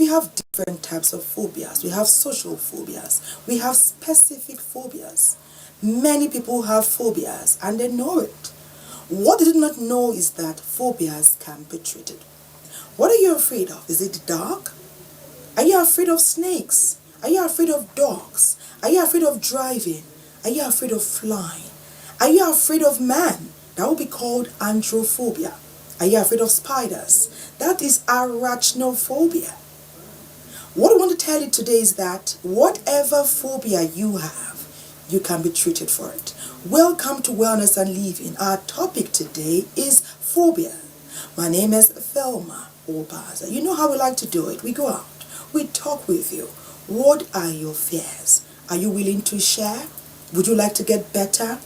We have different types of phobias. We have social phobias. We have specific phobias. Many people have phobias and they know it. What they do not know is that phobias can be treated. What are you afraid of? Is it the dark? Are you afraid of snakes? Are you afraid of dogs? Are you afraid of driving? Are you afraid of flying? Are you afraid of man? That will be called androphobia. Are you afraid of spiders? That is arachnophobia. What I want to tell you today is that whatever phobia you have, you can be treated for it. Welcome to Wellness and Living. Our topic today is phobia. My name is Thelma Obaza. You know how we like to do it. We go out. We talk with you. What are your fears? Are you willing to share? Would you like to get better?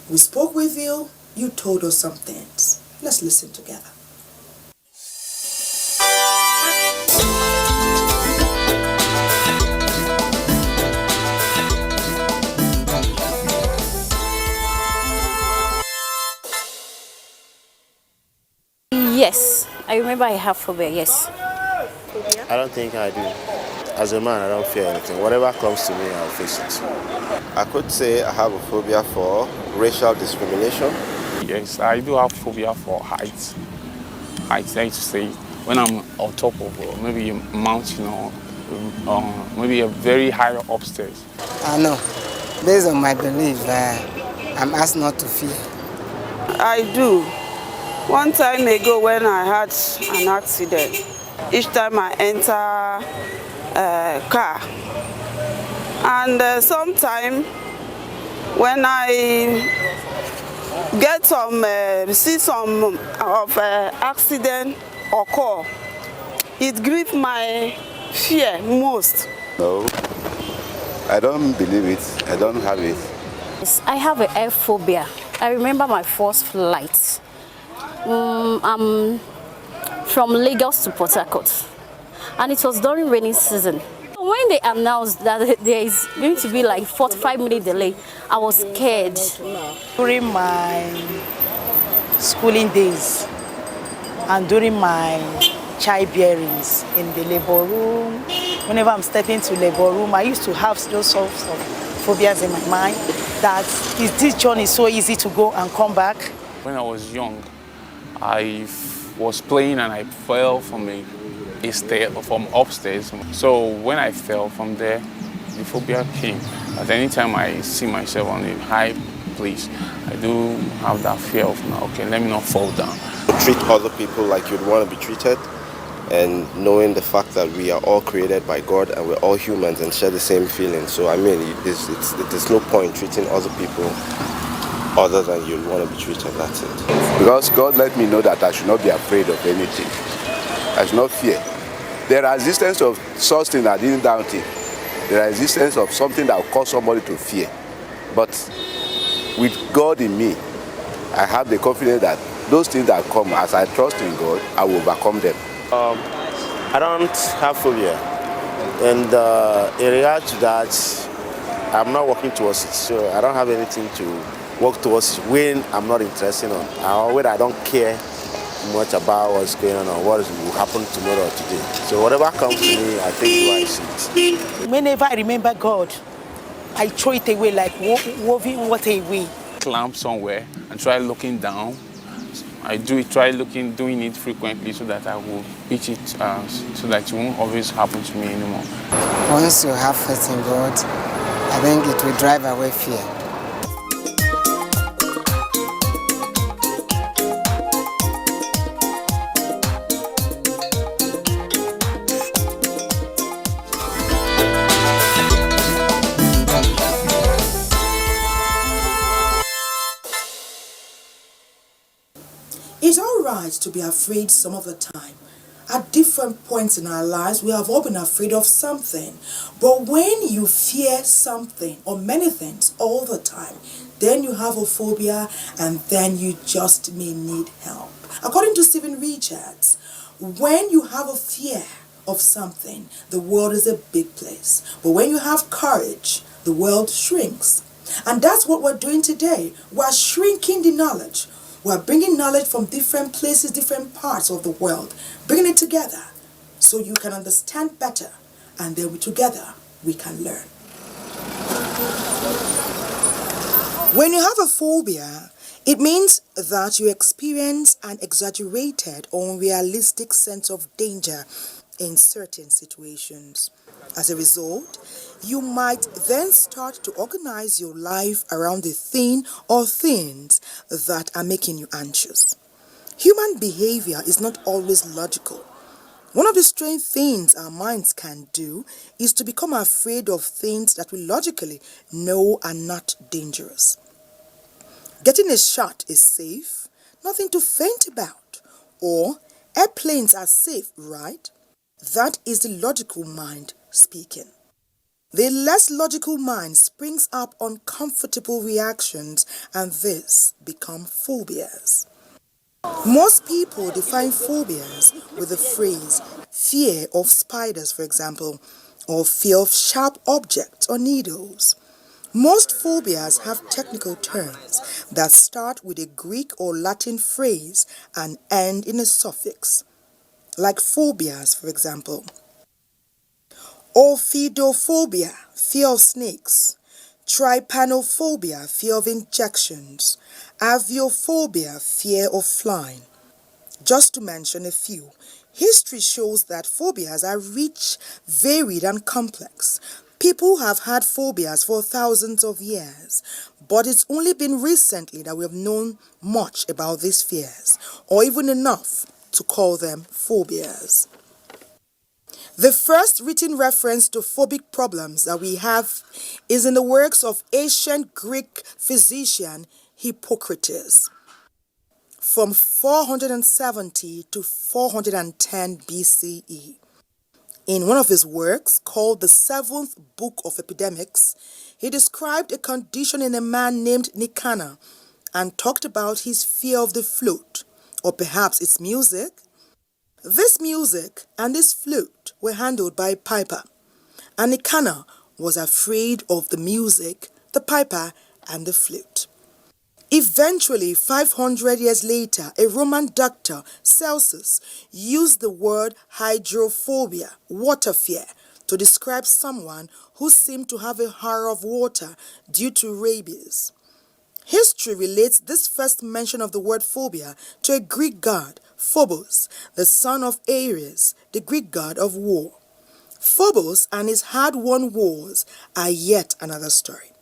We spoke with you. You told us some things. Let's listen together. Yes, I remember I have phobia, yes. I don't think I do. As a man, I don't fear anything. Whatever comes to me, I'll face it. I could say I have a phobia for racial discrimination. Yes, I do have phobia for heights. Heights, I used to say, when I'm on top of maybe a mountain or maybe a very high upstairs. I know. Based on my belief, I'm asked not to fear. I do. One time ago when I had an accident, each time I enter a car, and sometime when I get see some of accident occur, it grieves my fear most. No, I don't believe it. I don't have it. Yes, I have an air phobia. I remember my first flight. I'm from Lagos to Port Harcourt, and it was during rainy season. When they announced that there is going to be like 45-minute delay, I was scared. During my schooling days and during my childbearings in the labor room, whenever I'm stepping to labor room, I used to have those sorts of phobias in my mind that this journey is so easy to go and come back. When I was young, I was playing and I fell from from upstairs. So when I fell from there, the phobia came. At any time I see myself on a high place, I do have that fear of, okay, let me not fall down. Treat other people like you'd want to be treated, and knowing the fact that we are all created by God and we're all humans and share the same feelings. So I mean, there's no point treating other people other than you want to be treated, that's it. Because God let me know that I should not be afraid of anything. I should not fear. The resistance of something I didn't doubt it. The resistance of something that will cause somebody to fear. But with God in me, I have the confidence that those things that come, as I trust in God, I will overcome them. I don't have phobia. And in regard to that, I'm not working towards it. So I don't have anything to work towards when I'm not interested in, or when I don't care much about what's going on or what will happen tomorrow or today. So whatever comes to me, I take it wise. Whenever I remember God, I throw it away like woven water away. Climb somewhere and try looking down. I doing it frequently so that I will beat it, so that it won't always happen to me anymore. Once you have faith in God, I think it will drive away fear. It's all right to be afraid some of the time. At different points in our lives, we have all been afraid of something. But when you fear something or many things all the time, then you have a phobia and then you just may need help. According to Stephen Richards, when you have a fear of something, the world is a big place. But when you have courage, the world shrinks. And that's what we're doing today. We're shrinking the knowledge. We're bringing knowledge from different places, different parts of the world, bringing it together so you can understand better, and then together we can learn. When you have a phobia, it means that you experience an exaggerated or unrealistic sense of danger in certain situations. As a result, you might then start to organize your life around the thing or things that are making you anxious. Human behavior is not always logical. One of the strange things our minds can do is to become afraid of things that we logically know are not dangerous. Getting a shot is safe, nothing to faint about. Or, airplanes are safe, right? That is the logical mind speaking. The less logical mind springs up uncomfortable reactions, and this become phobias. Most people define phobias with the phrase fear of spiders, for example, or fear of sharp objects or needles. Most phobias have technical terms that start with a Greek or Latin phrase and end in a suffix, like phobias, for example. Ophidophobia, fear of snakes. Trypanophobia, fear of injections. Aviophobia, fear of flying. Just to mention a few. History shows that phobias are rich, varied, and complex. People have had phobias for thousands of years, but it's only been recently that we have known much about these fears, or even enough to call them phobias. The first written reference to phobic problems that we have is in the works of ancient Greek physician Hippocrates from 470 to 410 BCE. In one of his works, called the Seventh Book of Epidemics, he described a condition in a man named Nicanor and talked about his fear of the flute, or perhaps its music. This music and this flute were handled by a piper, and Nicanor was afraid of the music, the piper, and the flute. Eventually, 500 years later, a Roman doctor, Celsus, used the word hydrophobia, water fear, to describe someone who seemed to have a horror of water due to rabies. History relates this first mention of the word phobia to a Greek god, Phobos, the son of Ares, the Greek god of war. Phobos and his hard-won wars are yet another story.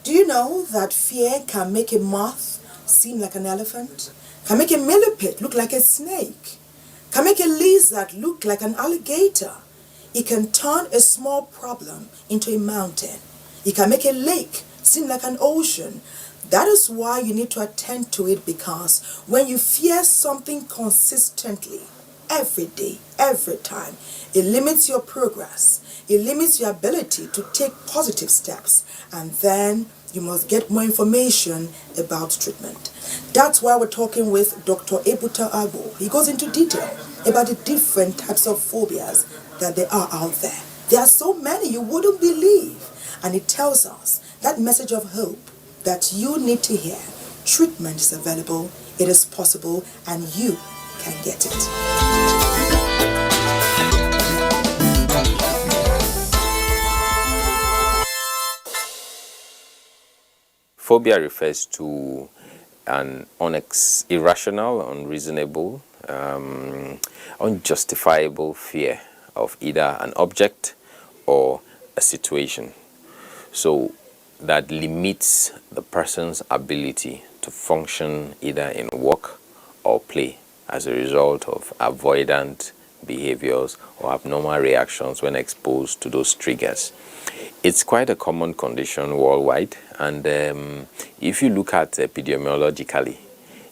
Do you know that fear can make a moth seem like an elephant? Can make a millipede look like a snake? Can make a lizard look like an alligator? It can turn a small problem into a mountain. It can make a lake seem like an ocean. That is why you need to attend to it, because when you fear something consistently, every day, every time, it limits your progress. It limits your ability to take positive steps, and then you must get more information about treatment. That's why we're talking with Dr. Ebuta Agbo. He goes into detail about the different types of phobias that there are out there. There are so many you wouldn't believe, and it tells us that message of hope that you need to hear. Treatment is available, it is possible, and you can get it. Phobia refers to an irrational, unreasonable, unjustifiable fear of either an object or a situation. So that limits the person's ability to function either in work or play as a result of avoidant behaviors or abnormal reactions when exposed to those triggers. It's quite a common condition worldwide, and if you look at epidemiologically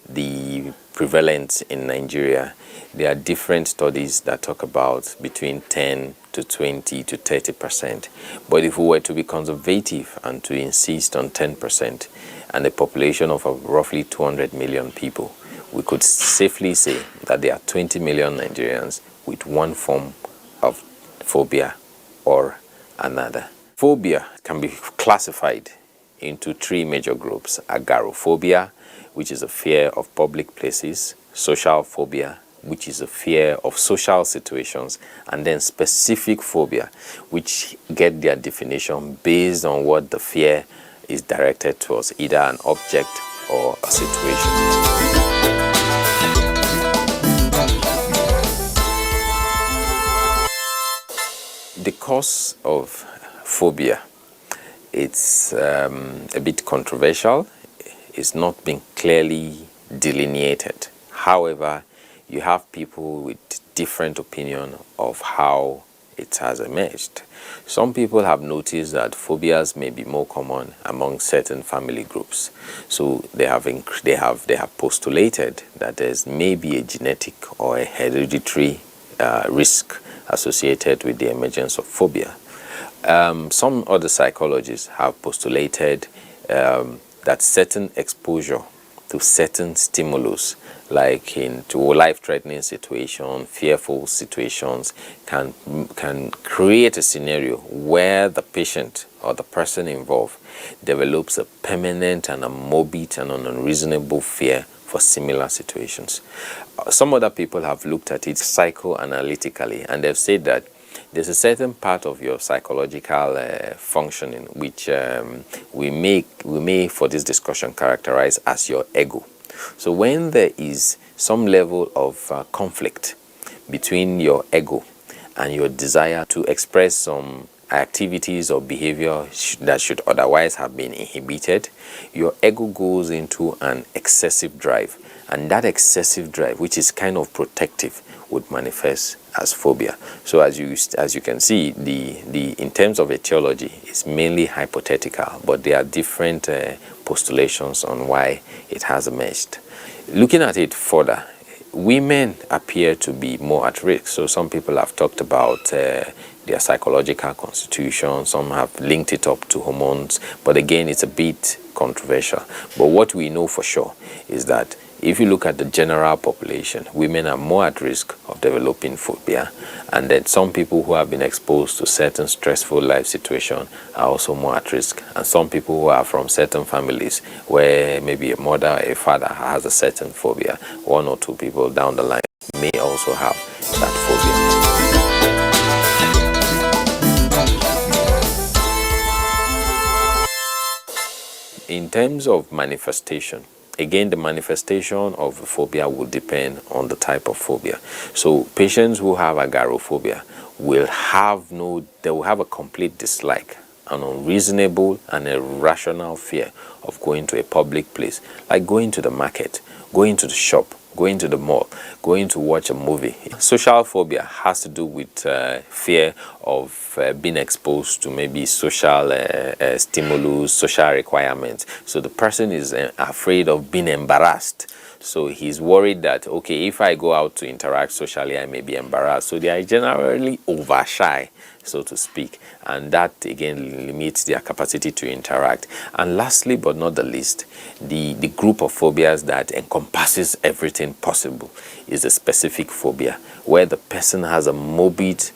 the prevalence in Nigeria, there are different studies that talk about between 10 to 20 to 30%. But if we were to be conservative and to insist on 10% and a population of roughly 200 million people, we could safely say that there are 20 million Nigerians with one form of phobia or another. Phobia can be classified into three major groups: agoraphobia, which is a fear of public places; social phobia, which is a fear of social situations; and then specific phobia, which get their definition based on what the fear is directed towards, either an object or a situation. The cause of phobia, it's a bit controversial. It's not been clearly delineated. However, you have people with different opinion of how it has emerged. Some people have noticed that phobias may be more common among certain family groups. So they have postulated that there's maybe a genetic or a hereditary risk associated with the emergence of phobia. Some other psychologists have postulated that certain exposure to certain stimulus, like into life-threatening situations, fearful situations, can create a scenario where the patient or the person involved develops a permanent and a morbid and an unreasonable fear for similar situations. Some other people have looked at it psychoanalytically, and they've said that there's a certain part of your psychological functioning which we may for this discussion characterize as your ego. So when there is some level of conflict between your ego and your desire to express some activities or behavior that should otherwise have been inhibited, your ego goes into an excessive drive, and that excessive drive, which is kind of protective, would manifest as phobia. So as you can see, the in terms of etiology, it's mainly hypothetical, but there are different postulations on why it has emerged. Looking at it further, women appear to be more at risk. So some people have talked about their psychological constitution. Some have linked it up to hormones, but again, it's a bit controversial. But what we know for sure is that if you look at the general population, women are more at risk of developing phobia, and then some people who have been exposed to certain stressful life situations are also more at risk. And some people who are from certain families where maybe a mother or a father has a certain phobia, one or two people down the line may also have that phobia. In terms of manifestation, again, the manifestation of a phobia will depend on the type of phobia. So patients who have agoraphobia will have a complete dislike, an unreasonable and irrational fear of going to a public place, like going to the market, going to the shop, going to the mall, going to watch a movie. Social phobia has to do with fear of being exposed to maybe social stimulus, social requirements. So the person is afraid of being embarrassed. So he's worried that, okay, if I go out to interact socially, I may be embarrassed. So they are generally over shy, so to speak, and that again limits their capacity to interact. And lastly but not the least, the group of phobias that encompasses everything possible is a specific phobia, where the person has a morbid,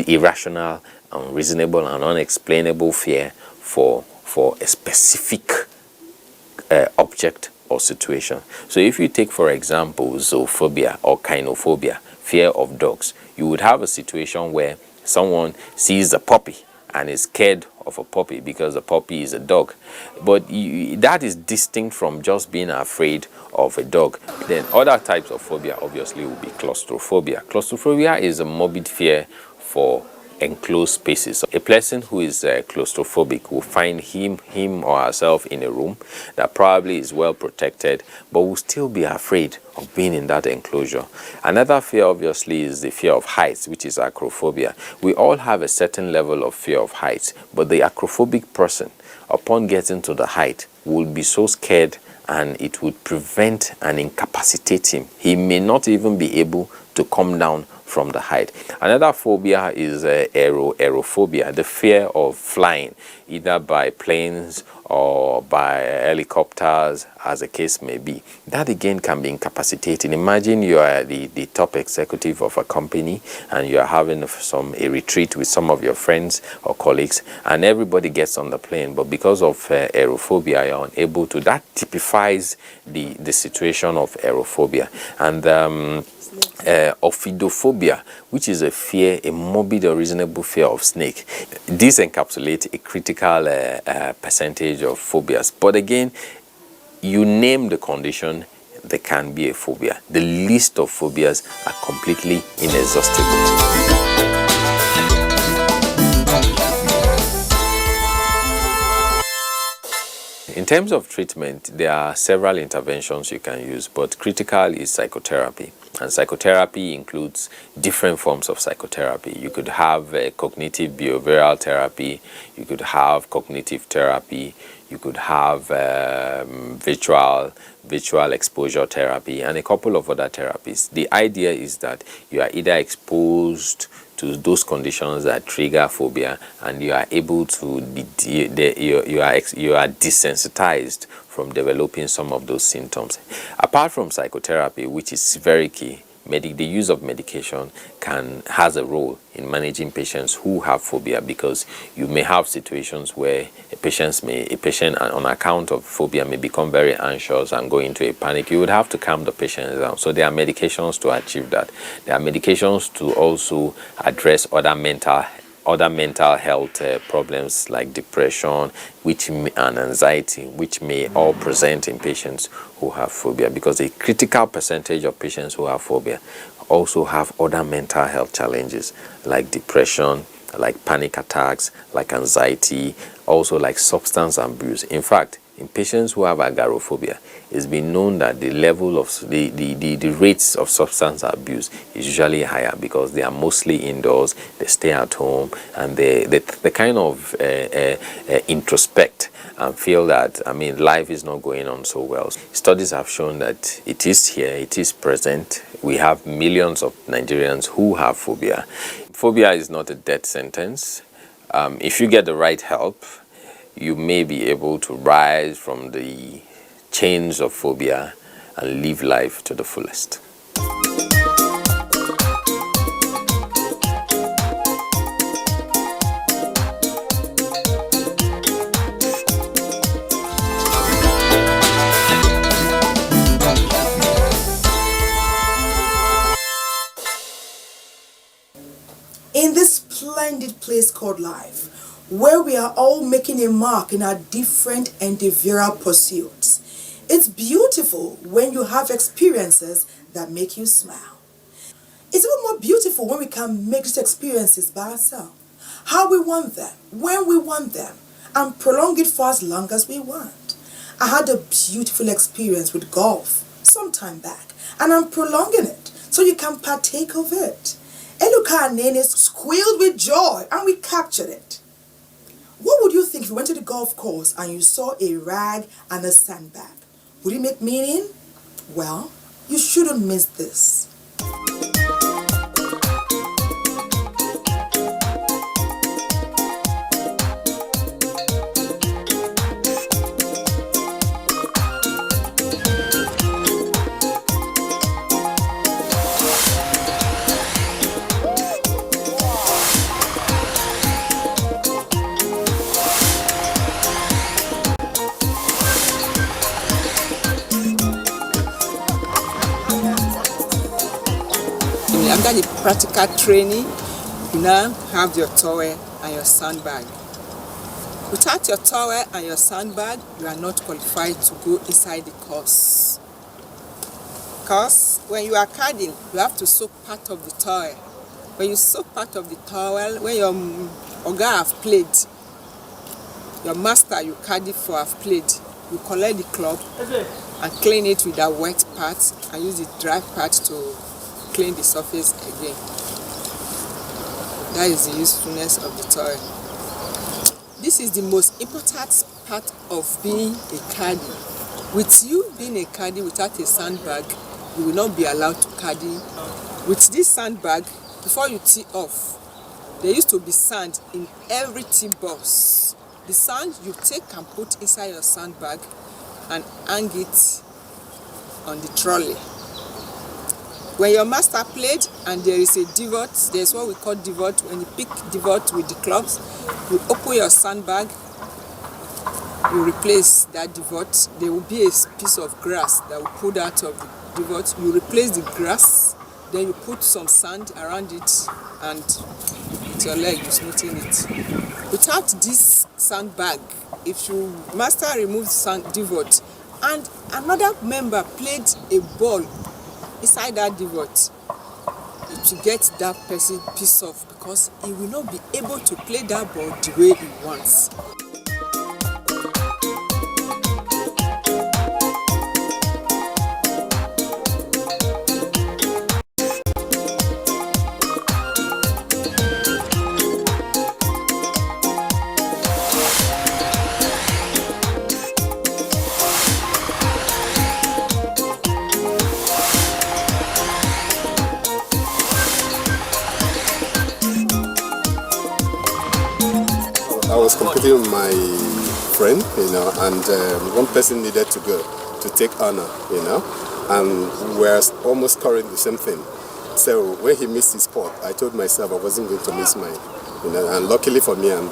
irrational, unreasonable and unexplainable fear for a specific object or situation. So if you take, for example, zoophobia or kynophobia, fear of dogs, you would have a situation where someone sees a puppy and is scared of a puppy because the puppy is a dog. But that is distinct from just being afraid of a dog. Then other types of phobia obviously will be claustrophobia. Claustrophobia is a morbid fear for enclosed spaces. A person who is claustrophobic will find him or herself in a room that probably is well protected, but will still be afraid of being in that enclosure. Another fear obviously is the fear of heights, which is acrophobia. We all have a certain level of fear of heights, but the acrophobic person, upon getting to the height, will be so scared and it would prevent and incapacitate him. He may not even be able to come down from the height. Another phobia is aerophobia, the fear of flying, either by planes or by helicopters, as the case may be. That again can be incapacitating. Imagine you are the top executive of a company and you are having a retreat with some of your friends or colleagues, and everybody gets on the plane, but because of aerophobia, you're unable to. That typifies the situation of aerophobia. And ophidophobia, which is a morbid or reasonable fear of snake. This encapsulates a critical percentage of phobias. But again, you name the condition, there can be a phobia. The list of phobias are completely inexhaustible. In terms of treatment, there are several interventions you can use, but critical is psychotherapy. And psychotherapy includes different forms of psychotherapy. You could have cognitive behavioral therapy, you could have cognitive therapy, you could have virtual exposure therapy, and a couple of other therapies. The idea is that you are either exposed to those conditions that trigger phobia, and you are able to you are desensitized from developing some of those symptoms. Apart from psychotherapy, which is very key, the use of medication has a role in managing patients who have phobia, because you may have situations where a patient on account of phobia may become very anxious and go into a panic. You would have to calm the patient down. So there are medications to achieve that. There are medications to also address other mental health problems like depression, and anxiety, which may all present in patients who have phobia, because a critical percentage of patients who have phobia also have other mental health challenges like depression, like panic attacks, like anxiety, also like substance abuse. In fact, in patients who have agoraphobia, it's been known that the level of the rates of substance abuse is usually higher, because they are mostly indoors, they stay at home, and they kind of introspect and feel that, life is not going on so well. Studies have shown that it is here, it is present. We have millions of Nigerians who have phobia. Phobia is not a death sentence. If you get the right help, you may be able to rise from the chains of phobia and live life to the fullest. In this splendid place called life, where we are all making a mark in our different endeavoral pursuits, it's beautiful when you have experiences that make you smile. It's even more beautiful when we can make these experiences by ourselves, how we want them, when we want them, and prolong it for as long as we want. I had a beautiful experience with golf some time back, and I'm prolonging it so you can partake of it. Eluka and Nene squealed with joy, and we captured it. What would you think if you went to the golf course and you saw a rag and a sandbag? Would it make meaning? Well, you shouldn't miss this. Under the practical training, you now have your towel and your sandbag. Without your towel and your sandbag, you are not qualified to go inside the course. Because when you are carding, you have to soak part of the towel. When you soak part of the towel, when your oga have played, your master you caddy for have played, you collect the club and clean it with that wet part and use the dry part to clean the surface again. That is the usefulness of the towel. This is the most important part of being a caddy. With you being a caddy without a sandbag, you will not be allowed to carry. With this sandbag, before you tee off, there used to be sand in every tee box. The sand you take and put inside your sandbag and hang it on the trolley. When your master played and there is a divot, there's what we call divot. When you pick divot with the clubs, you open your sandbag, you replace that divot. There will be a piece of grass that will pull out of the divot. You replace the grass, then you put some sand around it, and with your leg you smoothen it. Without this sandbag, if your master removed sand divot and another member played a ball inside that divot, it will get that person pissed off because he will not be able to play that ball the way he wants. I was competing with my friend, and one person needed to go to take honor, and we're almost scoring the same thing. So when he missed his spot, I told myself I wasn't going to miss mine, and luckily for me, and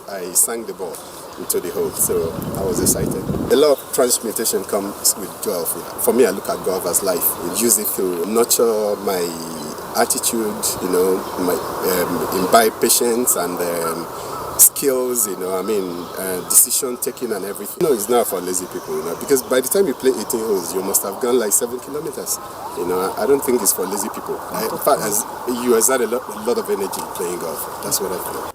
I sang the ball into the hole, so I was excited. A lot of transmutation comes with golf. For me, I look at golf as life. I use it to nurture my attitude, imbibe patience and skills, decision taking and everything. It's not for lazy people, because by the time you play 18 holes, you must have gone like 7 kilometers. I don't think it's for lazy people. In fact, you exert a lot of energy playing golf. That's what I feel.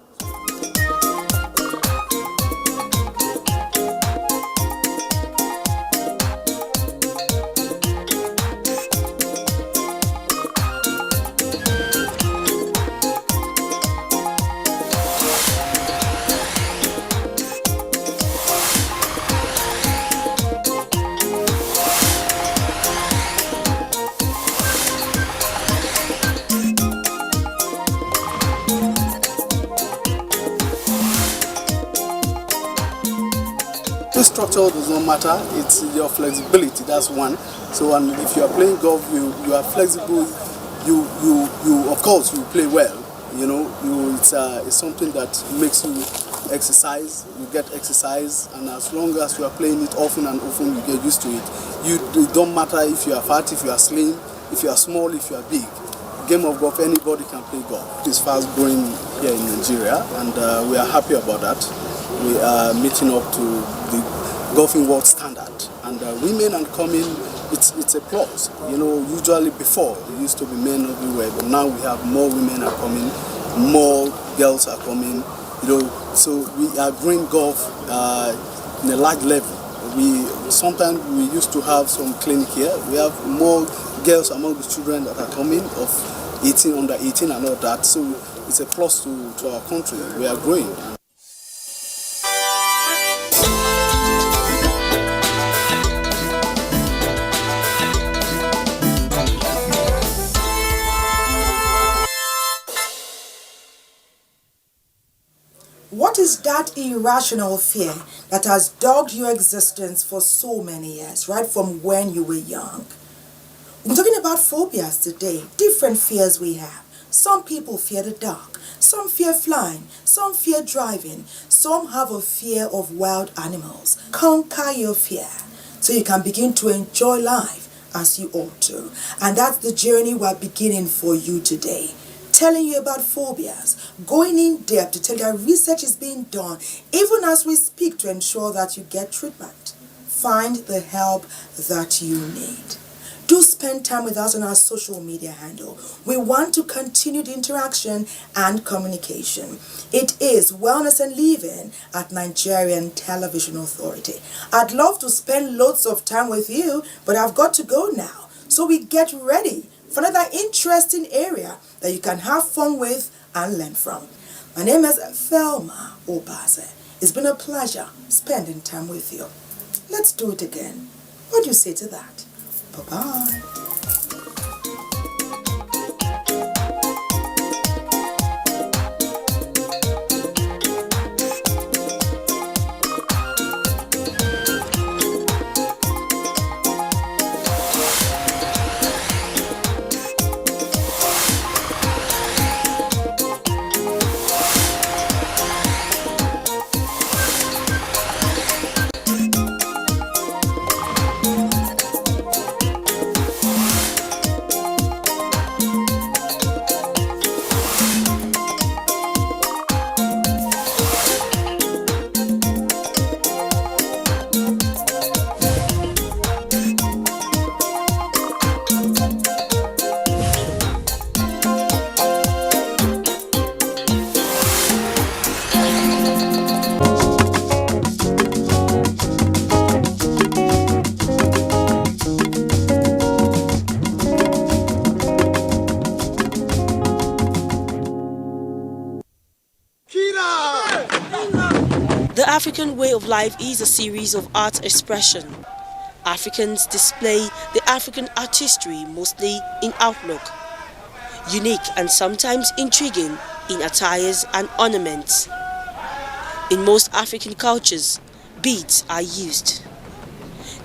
Structure does not matter, it's your flexibility, that's one. So, and if you are playing golf, you are flexible, you of course you play well, it's something that makes you exercise, you get exercise, and as long as you are playing it often and often, you get used to it. It don't matter if you are fat, if you are slim, if you are small, if you are big. Game of golf, anybody can play golf. It's fast growing here in Nigeria, and we are happy about that. We are meeting up to the golfing world standard, and women are coming. It's a plus. Usually before it used to be men everywhere, but now we have more women are coming, more girls are coming. So we are growing golf in a large level. Sometimes we used to have some clinic here. We have more girls among the children that are coming of 18, under 18 and all that. So it's a plus to our country. We are growing. What is that irrational fear that has dogged your existence for so many years, right from when you were young? We're talking about phobias today, different fears we have. Some people fear the dark, some fear flying, some fear driving, some have a fear of wild animals. Conquer your fear so you can begin to enjoy life as you ought to. And that's the journey we're beginning for you today. Telling you about phobias, going in depth to tell you that research is being done even as we speak to ensure that you get treatment. Find the help that you need. Do spend time with us on our social media handle. We want to continue the interaction and communication. It is Wellness and Living at Nigerian Television Authority. I'd love to spend loads of time with you, but I've got to go now. So we get ready for another interesting area that you can have fun with and learn from. My name is Thelma Obaze. It's been a pleasure spending time with you. Let's do it again. What do you say to that? Bye-bye. The African way of life is a series of art expression. Africans display the African artistry mostly in outlook, unique and sometimes intriguing in attires and ornaments. In most African cultures, beads are used.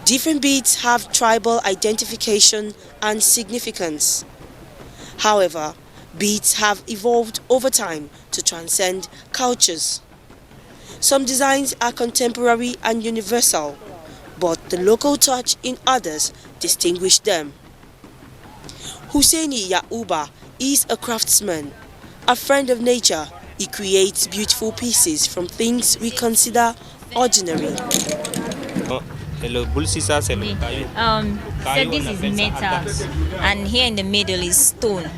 Different beads have tribal identification and significance. However, beads have evolved over time to transcend cultures. Some designs are contemporary and universal, but the local touch in others distinguish them. Husseini Yauba is a craftsman, a friend of nature. He creates beautiful pieces from things we consider ordinary. So this is metals, and here in the middle is stone.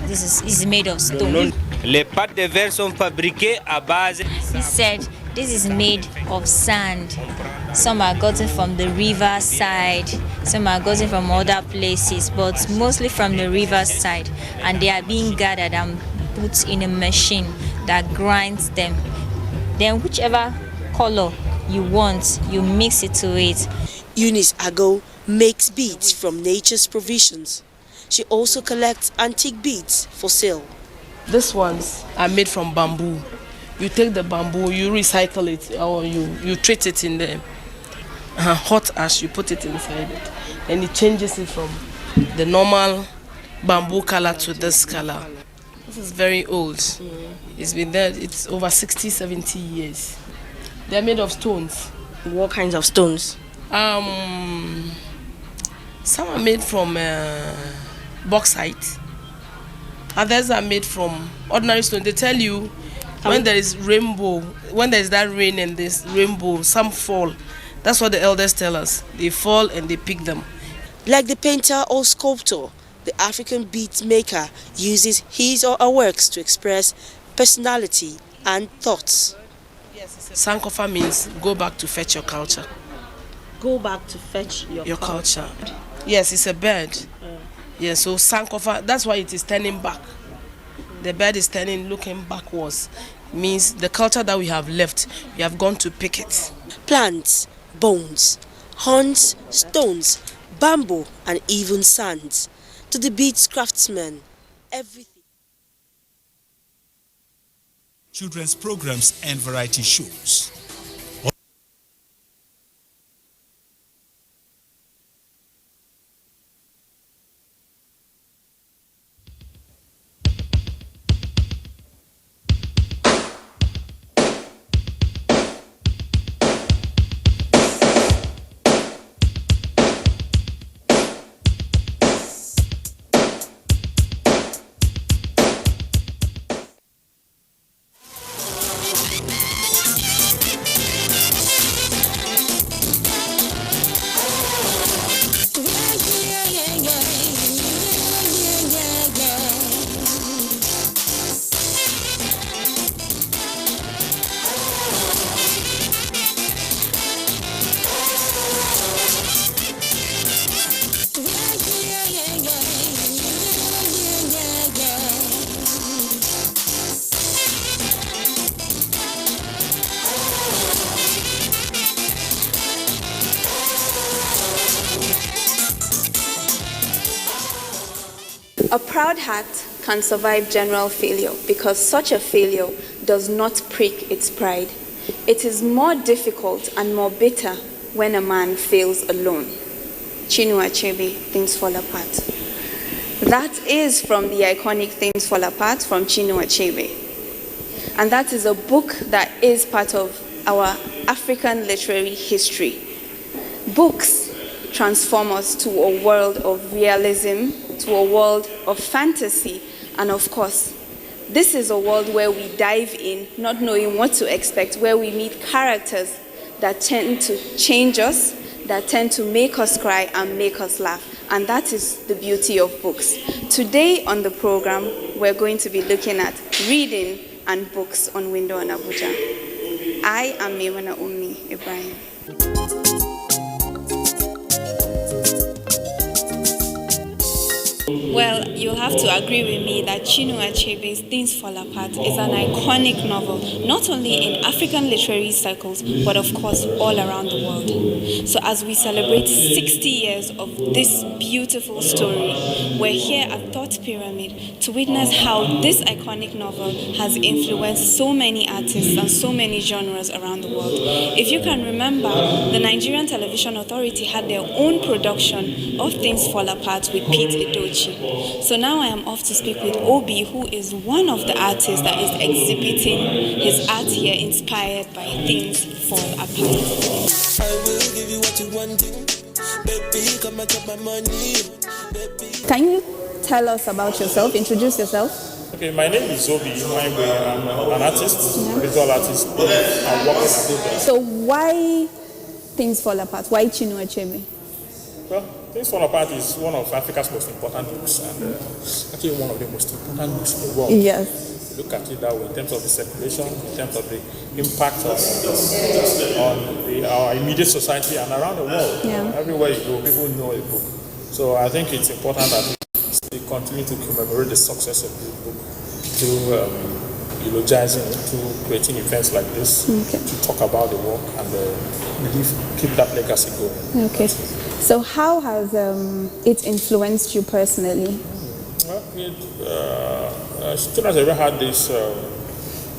This is made of stone. He said this is made of sand. Some are gotten from the river side, some are gotten from other places, but mostly from the river side, and they are being gathered and put in a machine that grinds them. Then whichever color you want, you mix it to it. Eunice Ago makes beads from nature's provisions. She also collects antique beads for sale. These ones are made from bamboo. You take the bamboo, you recycle it, or you treat it in the hot ash, you put it inside it. And it changes it from the normal bamboo color to this color. This is very old. It's been there, it's over 60, 70 years. They're made of stones. What kinds of stones? Some are made from bauxite. Others are made from ordinary stone. They tell you when there is rainbow, when there is that rain and this rainbow, some fall. That's what the elders tell us. They fall and they pick them. Like the painter or sculptor, the African bead maker uses his or her works to express personality and thoughts. Sankofa means go back to fetch your culture. Go back to fetch your culture. Yes, it's a bird. Yes, so Sankofa, that's why it is turning back. The bird is turning, looking backwards. Means the culture that we have left, we have gone to pick it. Plants, bones, horns, stones, bamboo, and even sands. To the beads craftsmen, everything. Children's programs and variety shows. A proud heart can survive general failure because such a failure does not prick its pride. It is more difficult and more bitter when a man fails alone. Chinua Achebe, Things Fall Apart. That is from the iconic Things Fall Apart from Chinua Achebe. And that is a book that is part of our African literary history. Books transform us to a world of realism, to a world of fantasy, and of course, this is a world where we dive in, not knowing what to expect, where we meet characters that tend to change us, that tend to make us cry and make us laugh. And that is the beauty of books. Today on the program, we're going to be looking at reading and books on Window on Abuja. I am Mewana Umi Ibrahim. Well, you'll have to agree with me that Chinua Achebe's Things Fall Apart is an iconic novel, not only in African literary circles, but of course all around the world. So as we celebrate 60 years of this beautiful story, we're here at Thought Pyramid to witness how this iconic novel has influenced so many artists and so many genres around the world. If you can remember, the Nigerian Television Authority had their own production of Things Fall Apart with Pete Edochie. So now I am off to speak with Obi, who is one of the artists that is exhibiting his art here inspired by Things Fall Apart. I will give you what you want, baby, come and take my money, baby. Can you tell us about yourself? Introduce yourself. Okay, my name is Obi. I'm an artist, visual artist. I work in Abuja. So why Things Fall Apart? Why Chinua Achebe? Well, Things Fall Apart is one of Africa's most important books, and actually one of the most important books in the world. Yes. Look at it that way in terms of the circulation, in terms of the impact on our immediate society and around the world. Yeah. Everywhere you go, people know a book. So I think it's important that we continue to commemorate the success of this book through eulogizing it, through creating events like this, to talk about the work and keep that legacy going. Okay. So how has it influenced you personally? Well, students ever had this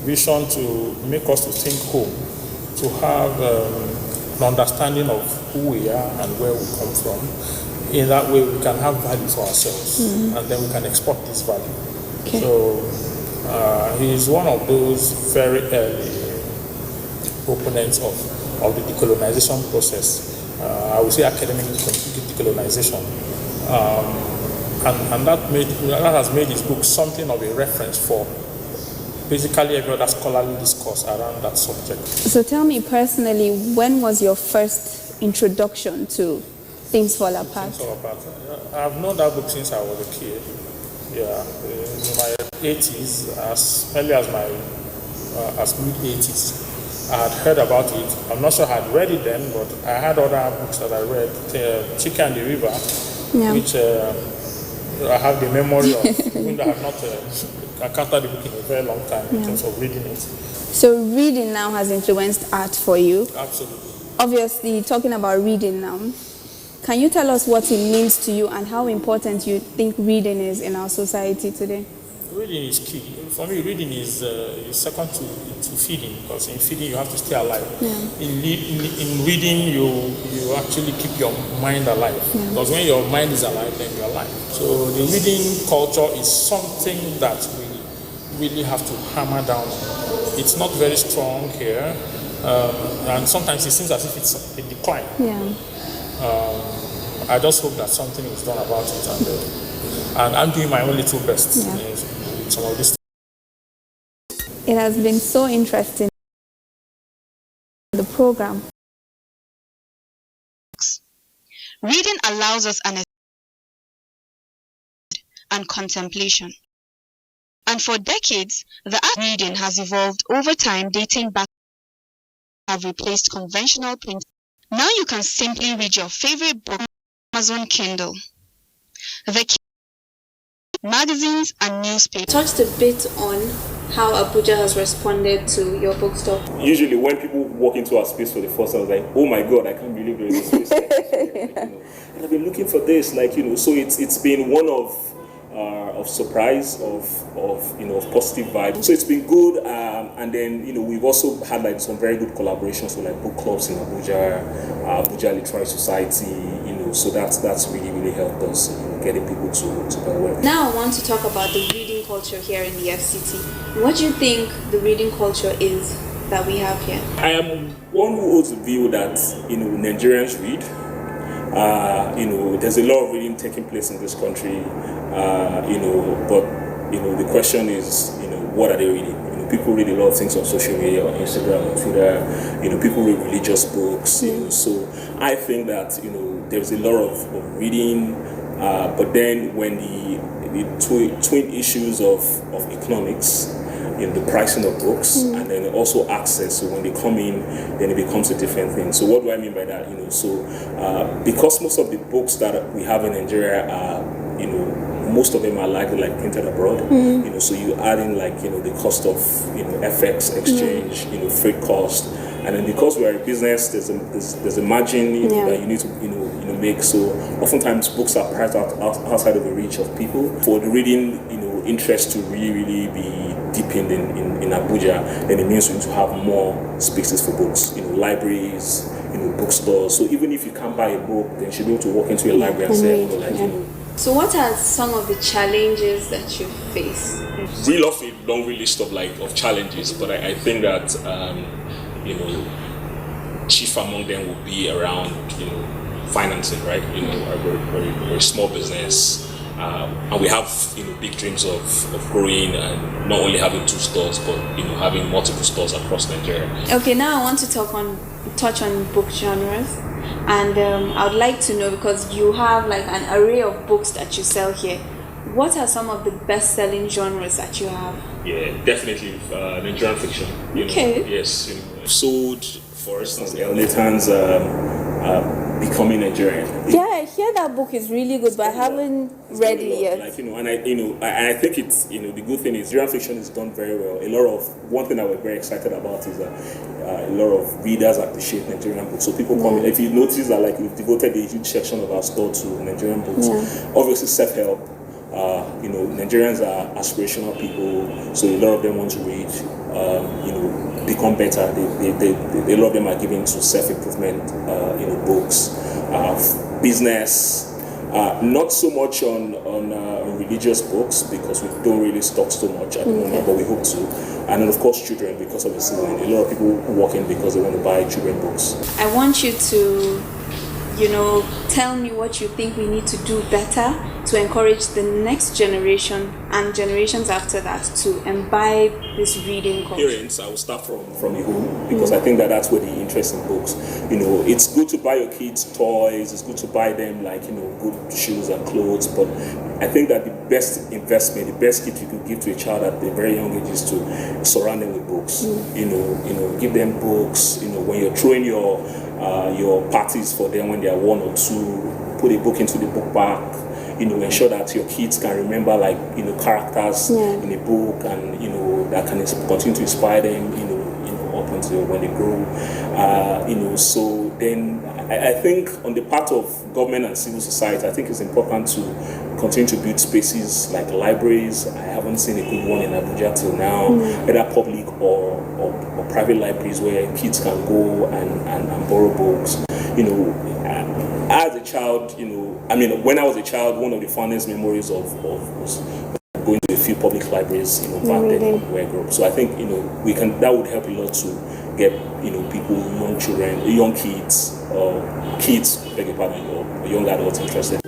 vision to make us to think home, to have an understanding of who we are and where we come from. In that way, we can have value for ourselves, and then we can export this value. Okay. So he's one of those very early proponents of the decolonization process. I would say academic decolonization. And that has made his book something of a reference for basically every other scholarly discourse around that subject. So tell me personally, when was your first introduction to Things Fall Apart? Things Fall Apart. I've known that book since I was a kid. Yeah, in my 80s, as early as mid-80s. I had heard about it. I'm not sure I had read it then, but I had other books that I read. Chicken and the River, which I have the memory of, even though I have not encountered the book in a very long time in terms of reading it. So reading now has influenced art for you? Absolutely. Obviously, talking about reading now, can you tell us what it means to you and how important you think reading is in our society today? Reading is key. For me, reading is second to feeding, because in feeding you have to stay alive. Yeah. In reading, you actually keep your mind alive. Yeah. Because when your mind is alive, then you're alive. So the reading culture is something that we really have to hammer down on. It's not very strong here, and sometimes it seems as if it's a decline. Yeah. I just hope that something is done about it, and I'm doing my own little best. Yeah. Some of this. It has been so interesting, the program. Reading allows us and contemplation. And for decades, the art of reading has evolved over time, dating back have replaced conventional print. Now you can simply read your favorite book on Amazon Kindle. The magazines and newspapers. Touched a bit on how Abuja has responded to your bookstore. Usually when people walk into our space for the first time, I was like, oh my God, I can't believe there's a space like this. And I've been looking for this, so it's been one of of surprise, of positive vibes. So it's been good, and then we've also had like some very good collaborations with like book clubs in Abuja, Abuja Literary Society. So that's really helped us getting people to their work. Now I want to talk about the reading culture here in the FCT. What do you think the reading culture is that we have here? I am one who holds the view that Nigerians read. There's a lot of reading taking place in this country, but the question is, what are they reading? People read a lot of things on social media, on Instagram, on Twitter. People read religious books. So I think that there's a lot of reading, but then when the twin issues of economics, the pricing of books, and then also access. So when they come in, then it becomes a different thing. So what do I mean by that? Because most of the books that we have in Nigeria are, most of them are likely like printed abroad. So you add in like the cost of FX exchange, freight cost, and then because we're a business, there's a margin that you need to make. So oftentimes books are priced outside of the reach of people. For the reading interest to really be deepened in Abuja, then it means we need to have more spaces for books, libraries, bookstores. So even if you can't buy a book, then you should be able to walk into a library and say, So what are some of the challenges that you face? Real off a long list of challenges, but I think that chief among them will be around financing, right? We're a small business. And we have big dreams of growing and not only having 2 stores, but having multiple stores across Nigeria. Okay, now I want to touch on book genres, and I would like to know, because you have like an array of books that you sell here, what are some of the best-selling genres that you have? Yeah, definitely Nigerian fiction. Okay. Yes, sold, for instance, Elnatan's Becoming Nigerian. Yeah, I hear that book is really good, but I haven't read it yet. And I think it's the good thing is Nigerian fiction is done very well. One thing that we're very excited about is that a lot of readers appreciate Nigerian books. So people come in. If you notice that we've devoted a huge section of our store to Nigerian books. Obviously self-help. Nigerians are aspirational people, so a lot of them want to read, become better. A lot of them are given to self-improvement, books, business, not so much on religious books, because we don't really stock so much at the moment, but we hope to. And then of course children, because of the season. A lot of people walk in because they want to buy children books. I want you to tell me what you think we need to do better to encourage the next generation and generations after that to imbibe this reading culture. Parents, I will start from the home, because I think that's where the interest in books. It's good to buy your kids toys, it's good to buy them good shoes and clothes, but I think that the best investment, the best gift you could give to a child at a very young age is to surround them with books. Give them books. When you're throwing your parties for them when they are 1 or 2, put a book into the book bag. Ensure that your kids can remember characters in a book, and that can continue to inspire them up until when they grow. So then I think on the part of government and civil society, I think it's important to continue to build spaces like libraries. I haven't seen a good one in Abuja till now, either public or private libraries where kids can go and borrow books. As a child, when I was a child, one of the fondest memories of was going to a few public libraries, back then where I grew up. So I think, that would help a lot to get, people, young children, young kids, beg your pardon, or young adults interested.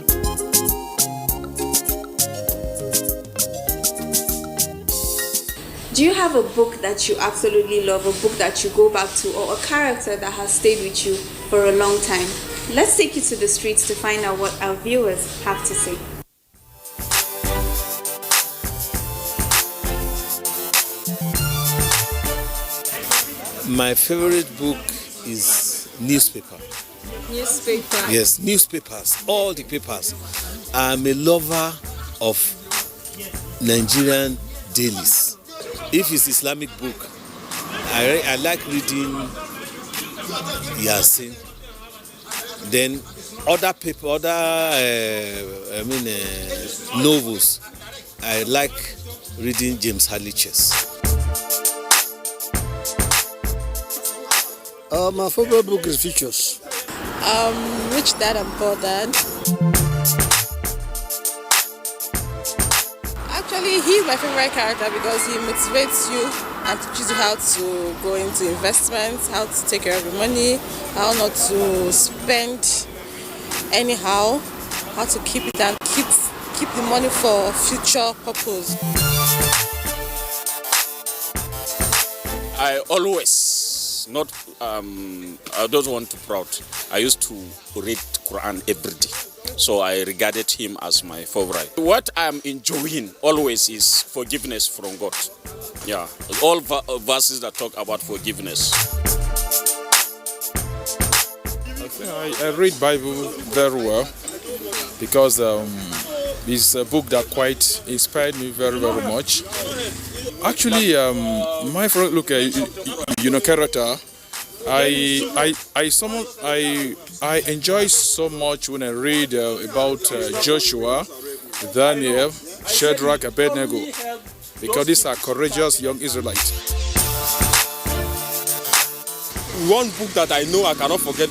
Do you have a book that you absolutely love, a book that you go back to, or a character that has stayed with you for a long time? Let's take you to the streets to find out what our viewers have to say. My favorite book is newspaper. Newspaper? Yes, newspapers, all the papers. I'm a lover of Nigerian dailies. If it's Islamic book, I like reading Yasin. Then other novels I like reading James Hadley Chase. My favorite book is Features. Rich Dad and Poor Dad. Actually, he's my favorite character because he motivates you and teaches you how to go into investments, how to take care of your money, how not to spend anyhow, how to keep it and keep the money for future purpose. I always, I don't want to proud. I used to read Quran every day. So I regarded him as my favorite. What I'm enjoying always is forgiveness from God. Yeah, all verses that talk about forgiveness. I read Bible very well because it's a book that quite inspired me very, very much. Actually, my favorite character, I enjoy so much when I read about Joshua, Daniel, Shadrach, Abednego, because these are courageous young Israelites. One book that I know I cannot forget